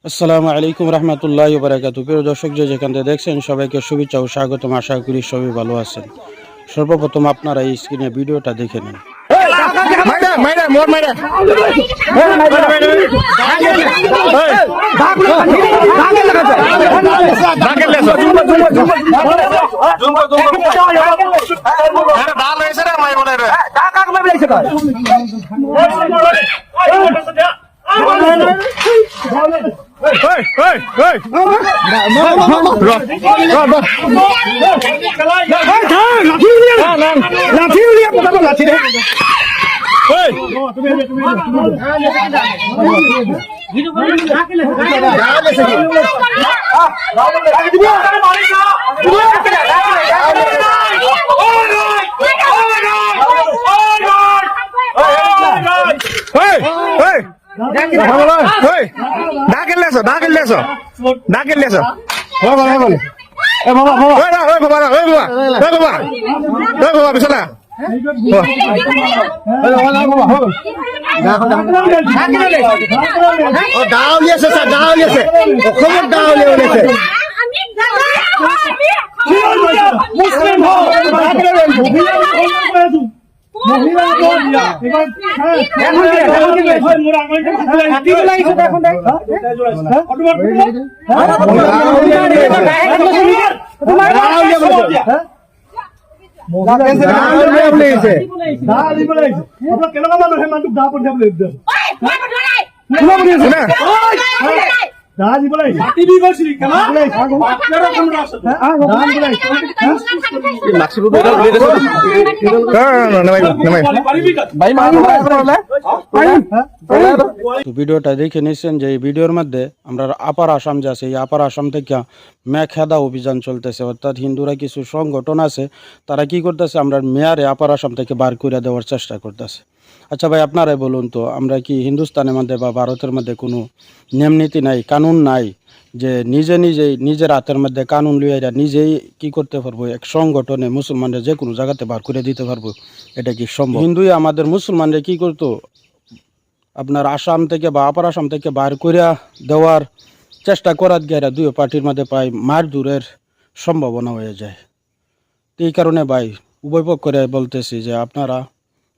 আসসালামু আলাইকুম রহমতুল্লাহি ওয়া বারাকাতুহু। প্রিয় দর্শক, যে যেখান থেকে দেখছেন সবাইকে শুভেচ্ছা ও স্বাগতম। আশা করি সবাই ভালো আছেন। সর্বপ্রথম আপনারা এই স্ক্রিনে ভিডিওটা দেখে নিন। ভিডিওটা দেখে নিচ্ছেন যে এই ভিডিওর মধ্যে আমরা আপার আসাম যে আছে, এই আপার আসাম থেকে মেঘেদা অভিযান চলতেছে। অর্থাৎ হিন্দুরা কিছু সংগঠন আছে, তারা কি করতেছে, আমরা মেয়ারে আপার আসাম থেকে বার করে দেওয়ার চেষ্টা করতেছে। আচ্ছা ভাই, আপনারাই বলুন তো, আমরা কি হিন্দুস্তানের মধ্যে বা ভারতের মধ্যে কোনো নিয়ম নীতি নাই, কানুন নাই, যে নিজের হাতের মধ্যে কানুন লইয়া নিজেই কি করতে পারবো, এক সংগঠনে মুসলমানরা যে কোনো জায়গাতে বার করে দিতে পারবো? এটা কি সম্ভব? হিন্দুই আমাদের মুসলমানরা কি করতো, আপনার আসাম থেকে বা আপার আসাম থেকে বার করে দেওয়ার চেষ্টা করার গিয়ে দুই পার্টির মধ্যে প্রায় মারধরের সম্ভাবনা হয়ে যায়। তো এই কারণে ভাই, উভয় পক্ষে বলতেছি যে আপনারা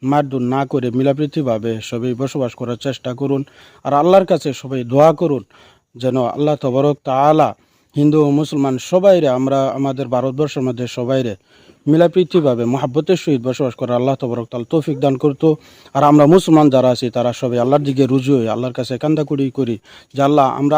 মারধর না করে মিলাপ্রীতিভাবে সবাই বসবাস করার চেষ্টা করুন। আর আল্লাহর কাছে সবাই দোয়া করুন যেন আল্লাহ তবারক তাআলা হিন্দু ও মুসলমান সবাইরে, আমরা আমাদের ভারতবর্ষের মধ্যে সবাইরে মিলাপ্রীতিভাবে মহাব্বতের সহিত বসবাস করে আল্লাহ তবারক তাআলা তৌফিক দান করতো। আর আমরা মুসলমান যারা আছি তারা সবাই আল্লাহর দিকে রুজু হয়ে আল্লাহর কাছে কান্দাকুড়ি করি যে আল্লাহ, আমরা